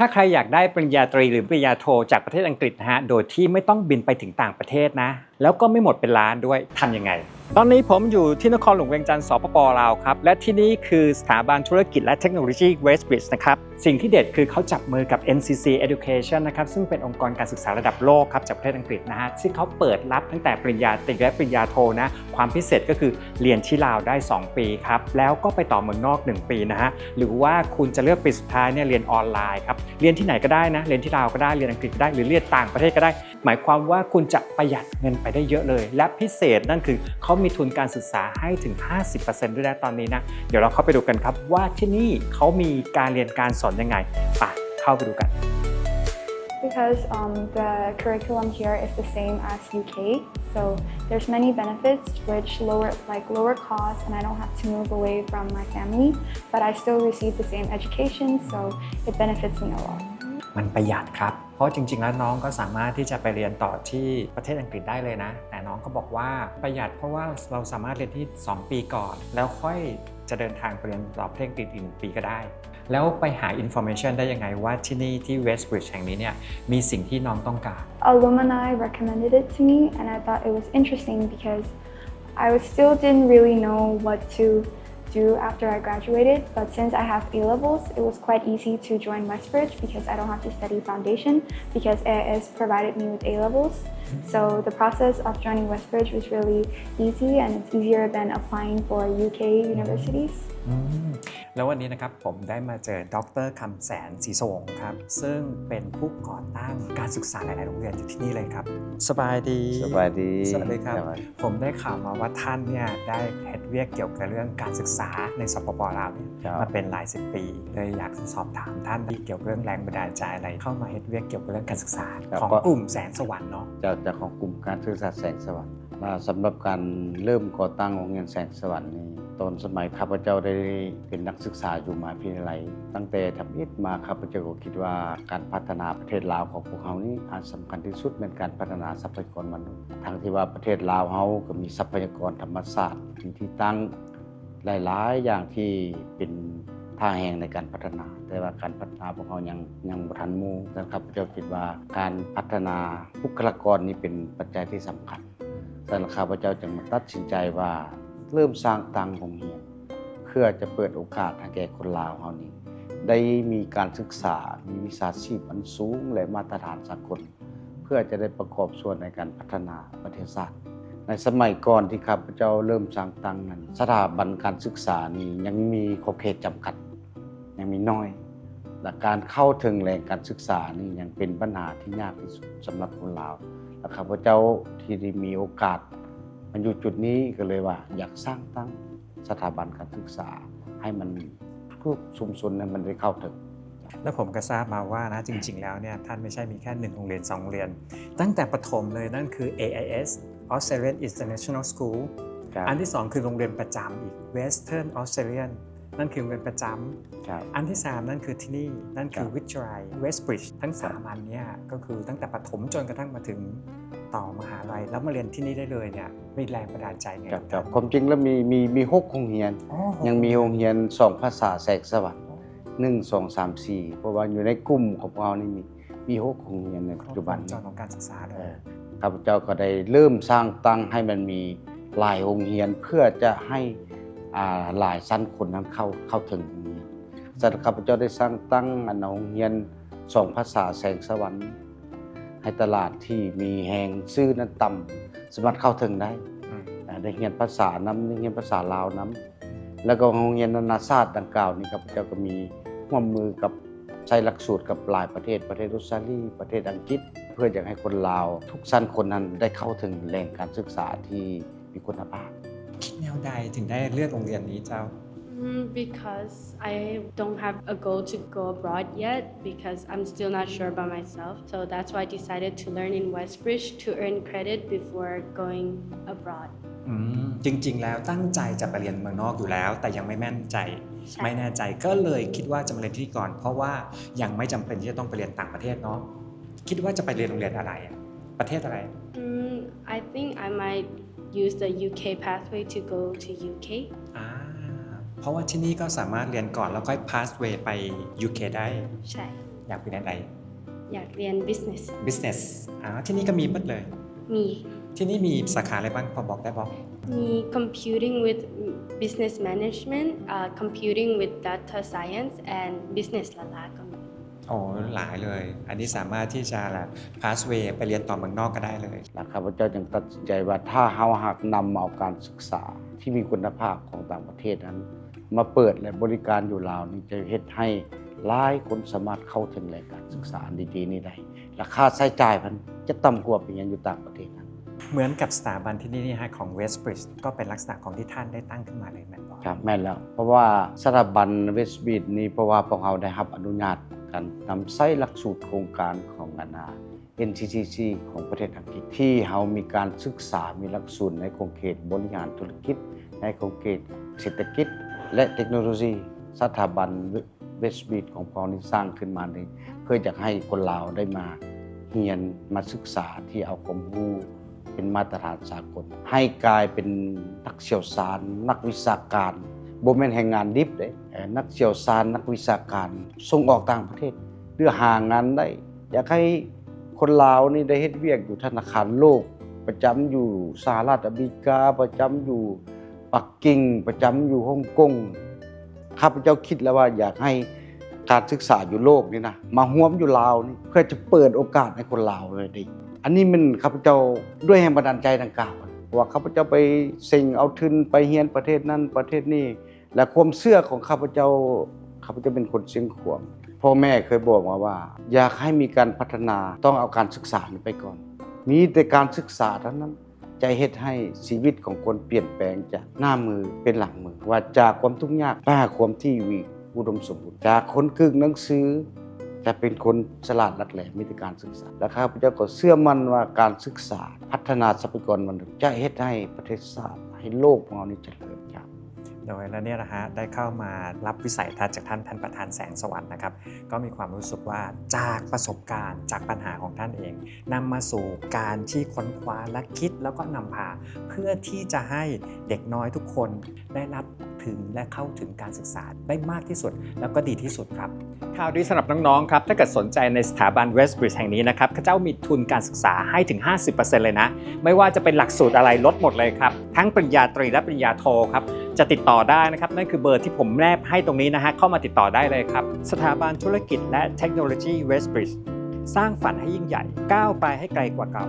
ถ้าใครอยากได้ปริญญาตรีหรือปริญญาโทจากประเทศอังกฤษนะฮะโดยที่ไม่ต้องบินไปถึงต่างประเทศนะแล้วก็ไม่หมดเป็นล้านด้วยทำยังไงตอนนี้ผมอยู่ที่นครหลวงเวียงจันทร์สปป.ลาวครับและที่นี่คือสถาบันธุรกิจและเทคโนโลยี Westbridge นะครับสิ่งที่เด็ดคือเขาจับมือกับ NCC Education นะครับซึ่งเป็นองค์กรการศึกษาระดับโลกครับจากประเทศอังกฤษนะฮะซึ่งเขาเปิดรับตั้งแต่ปริญญาตรีและปริญญาโทนะความพิเศษก็คือเรียนที่ลาวได้2ปีครับแล้วก็ไปต่อเมืองนอก1ปีนะฮะหรือว่าคุณจะเลือกปีสุดท้ายเนี่ยเรียนออนไลน์ครับเรียนที่ไหนก็ได้นะเรียนที่ลาวก็ได้เรียนอังกฤษก็ได้หรือเรียนต่างประเทศก็ได้หมายความว่าคุณจะประหยัดเงินไปได้เยอะเลยและพิเศษนั่นคือเขามีทุนการศึกษาให้ถึง 50% ด้วยนะตอนนี้นะเดี๋ยวเราเข้าไปดูกันครับว่าที่นี่เขามีการเรียนการสอนยังไงไปเข้าไปดูกัน Because the curriculum here is the same as UK, so there's many benefits which lower costs, and I don't have to move away from my family, but I still receive the same education, so it benefits me a lot. มันประหยัดครับเพราะจริงๆแล้วน้องก็สามารถที่จะไปเรียนต่อที่ประเทศอังกฤษได้เลยนะแต่น้องก็บอกว่าประหยัดเพราะว่าเราสามารถเรียนที่2ปีก่อนแล้วค่อยจะเดินทางไปเรียนต่อประเทศอังกฤษอีก1ปีก็ได้แล้วไปหา information ได้ยังไงว่าที่นี่ที่ Westbridge แห่งนี้เนี่ยมีสิ่งที่น้องต้องการ Alumni recommended it to me, and I thought it was interesting because still didn't really know what to do after I graduated, but since I have A-levels, it was quite easy to join Westbridge because I don't have to study foundation because AIS provided me with A-levels. So the process of joining Westbridge was really easy, and it's easier than applying for UK universities. แล้ววันนี้นะครับผมได้มาเจอดร.คำแสนศรีสวงครับซึ่งเป็นผู้ก่อตั้งการศึกษาหลายๆโรงเรียนอยู่ที่นี่เลยครับสบายดี สบายดี สวัสดีครับผมได้ข่าวมาว่าท่านเนี่ยได้เฮ็ดเวียกเกี่ยวกับเรื่องการศึกษาในสปป.ลาวเนี่ยมาเป็นหลายสิบปีเลยอยากจะสอบถามท่านที่เกี่ยวกับเรื่องแรงบันดาลใจอะไรเข้ามาเฮ็ดเวียกเกี่ยวกับเรื่องการศึกษาของกลุ่มแสงสวรรค์เนาะจากของกลุ่มการศึกษาแสงสวรรค์สำหรับการเริ่มก่อตั้งโรงเรียนแสงสวรรค์นี้ตอนสมัยข้าพเจ้าได้เป็นนักศึกษาอยู่มหาวิทยาลัยตั้งแต่ทำอิฐมาข้าพเจ้าก็คิดว่าการพัฒนาประเทศลาวของพวกเขานี้อาจสำคัญที่สุดเป็นการพัฒนาทรัพยากรมนุษย์ทั้งที่ว่าประเทศลาวเขาก็มีทรัพยากรธรรมชาติมีที่ตั้งหลายๆอย่างที่เป็นท่าแห่งในการพัฒนาแต่ว่าการพัฒนาพวกเขายังบ่ทันหมู่ดังนั้นข้าพเจ้าคิดว่าการพัฒนาบุคลากรนี้เป็นปัจจัยที่สำคัญดังนั้นข้าพเจ้าจึงมาตัดสินใจว่าเริ่มสร้างตังโรงเรียนเพื่อจะเปิดโอกาสให้แก่คนลาวเฮานี้ได้มีการศึกษามีวิชาชีพอันสูงและมาตรฐานสากลเพื่อจะได้ประกอบส่วนในการพัฒนาประเทศชาติในสมัยก่อนที่ข้าพเจ้าเริ่มสร้างตังนั้นสถาบันการศึกษานี้ยังมีขอบเขตจำกัดยังมีน้อยและการเข้าถึงแหล่งการศึกษานี่ยังเป็นปัญหาที่ยากที่สุดสำหรับคนลาวและข้าพเจ้าที่ได้มีโอกาสมันอยู่จุดนี้ก็เลยว่าอยากสร้างตั้งสถาบันการศึกษาให้มันทุกชุมชนนั้นมันได้เข้าถึงแล้วผมก็ทราบมาว่านะจริงๆแล้วเนี่ยท่านไม่ใช่มีแค่1โรงเรียน2โรงเรียนตั้งแต่ประถมเลยนั่นคือ AIS Australian International School อันที่2คือโรงเรียนประจำอีก Western Australian นั่นคือโรงเรียนประจำอันที่3นั่นคือที่นี่นั่นคือวิทยาลัย Westbridge ทั้ง3อันเนี่ยก็คือตั้งแต่ประถมจนกระทั่งมาถึงต่อมหาลัยแล้วมาเรียนที่นี่ได้เลยเนี่ยมีแรงบันดาลใจไงครับความจริงแล้วมี6โรงเรียนยังมีโรงเรียน2ภาษาแสงสวรรค์1 2 3 4เพราะว่าอยู่ในกลุ่มของเรานี่มี6โรงเรียนในปัจจุบันจของการศึกษาเลยข้าพเจ้าก็ได้เริ่มสร้างตั้งให้มันมีหลายโรงเรียนเพื่อจะให้หลายชั้นคนนั้นเข้าถึงโรงเรียนแต่ข้าพเจ้าได้สร้างตั้งโรงเรียน2ภาษาแสงสวรรค์ให้ตลาดที่มีแห่งซื้อนั้นต่ำสามารถเข้าถึงได้ได้เรียนภาษานำได้เรียนภาษาลาวนำแล้วก็โรงเรียนนานาชาติดังกล่าวนี้ครับเจ้าก็มีร่วมมือกับใช้หลักสูตรกับหลายประเทศออสเตรเลียประเทศอังกฤษเพื่ออยากให้คนลาวทุกชั้นคนนั้นได้เข้าถึงแหล่งการศึกษาที่มีคุณภาพคิดแนวใดถึงได้เลือกโรงเรียนนี้เจ้าBecause I don't have a goal to go abroad yet because I'm still not sure about myself. So that's why I decided to learn in Westbridge to earn credit before going abroad. จริงๆแล้วตั้งใจจะไปเรียนเมืองนอกอยู่แล้วแต่ยังไม่แน่ใจก็เลยคิดว่าจะมาเรียนที่ก่อนเพราะว่ายังไม่จำเป็นที่จะต้องไปเรียนต่างประเทศเนาะคิดว่าจะไปเรียนโรงเรียนอะไรประเทศอะไรI think I might use the UK pathway to go to UK. เพราะว่าที่นี่ก็สามารถเรียนก่อนแล้วค่อย pathway ไป UK ได้ใช่ อยากเป็นอะไร อยากเรียน business business ที่นี่ก็มีหมดเลย มี ที่นี่มีสาขาอะไรบ้างพอบอกได้บอก มี computing with business management computing with data science and business ละละก็มี โอ้หลายเลย อันนี้สามารถที่จะpathway ไปเรียนต่อเมืองนอกก็ได้เลย และข้าพเจ้าจึงตัดสินใจว่าถ้าเราหากนำเอาการศึกษาที่มีคุณภาพของต่างประเทศนั้น มาเปิดและบริการอยู่ลาวนี่จะเฮ็ดให้หลายคนสามารถเข้าถึงแหล่งการศึกษาดีๆนี้ได้ราคาใช้จ่ายมันจะต่ำกว่าเป็นอย่างอยู่ต่างประเทศนั้น เหมือนกับสถาบันที่นี่ฮะของ Westbridge ก็เป็นลักษณะของที่ท่านได้ตั้งขึ้นมาเลยแม่นบอก ครับแม่นแล้ว เพราะว่าสถาบันเวสต์บีดนี้เพราะว่าพวกเราได้รับอนุญาตการนำใช้หลักสูตรโครงการของNCCC ของประเทศอังกฤษที่เรามีการศึกษามีหลักสูตรในโครงเขตบริหารธุรกิจในโครงเขตเศรษฐกิจและเทคโนโลยีสถาบันเวสต์บีดของพวกเรานี้สร้างขึ้นมานี้เพื่ออยากให้คนลาวได้มาเรียนมาศึกษาที่เอาความรู้เป็นมาตรฐานสากลให้กลายเป็นนักเชี่ยวชาญนักวิชาการบ่แม่นแห่งงานดิบเด้นักเชี่ยวชาญนักวิชาการส่งออกต่างประเทศเพื่อหางานได้อยากให้คนลาวนี่ได้เฮ็ดเวียกอยู่ธนาคารโลกประจำอยู่สหรัฐอเมริกาประจำอยู่ปักกิ่งประจำอยู่ฮ่องกงข้าพเจ้าคิดแล้วว่าอยากให้การศึกษาอยู่โลกนี่นะมาร่วมอยู่ลาวนี่เพื่อจะเปิดโอกาสให้คนลาวเลยได้อันนี้มันข้าพเจ้าด้วยแรงบันดาลใจดังกล่าวว่าข้าพเจ้าไปเซ็งเอาทุนไปเรียนประเทศนั้นประเทศนี้และความเชื่อของข้าพเจ้าเป็นคนเชียงขวางพ่อแม่เคยบอกมาว่าอยากให้มีการพัฒนาต้องเอาการศึกษาไปก่อนมีแต่การศึกษาเท่านั้นจะเฮ็ดให้ชีวิตของคนเปลี่ยนแปลงจากหน้ามือเป็นหลังมือว่าจากความทุกข์ยากไปหาความที่อุดมสมบูรณ์จากคนกึ่งหนังสือจะเป็นคนฉลาดหลักแหลมมีแต่การศึกษาและข้าพเจ้าก็เชื่อมั่นว่าการศึกษาพัฒนาทรัพยากรมนุษย์จะเฮ็ดให้ประเทศชาติให้โลกของเรานี้เจริญครับ โดยแล้วเนี่ยนะฮะได้เข้ามารับวิสัยทัศน์จากท่านประธานแสงสวรรค์นะครับก็มีความรู้สึกว่าจากประสบการณ์จากปัญหาของท่านเองนำมาสู่การที่ค้นคว้าและคิดแล้วก็นำพาเพื่อที่จะให้เด็กน้อยทุกคนได้รับถึงและเข้าถึงการศึกษาได้มากที่สุดแล้วก็ดีที่สุดครับข่าวดีสำหรับน้องๆครับถ้าเกิดสนใจในสถาบัน Westbridge แห่งนี้นะครับเขาเจ้ามีทุนการศึกษาให้ถึง 50% เลยนะไม่ว่าจะเป็นหลักสูตรอะไรลดหมดเลยครับทั้งปริญญาตรีและปริญญาโทครับจะติดต่อได้นะครับนั่นคือเบอร์ที่ผมแนบให้ตรงนี้นะฮะเข้ามาติดต่อได้เลยครับสถาบันธุรกิจและเทคโนโลยี Westbridge สร้างฝันให้ยิ่งใหญ่ก้าวไปให้ไกลกว่าเก่า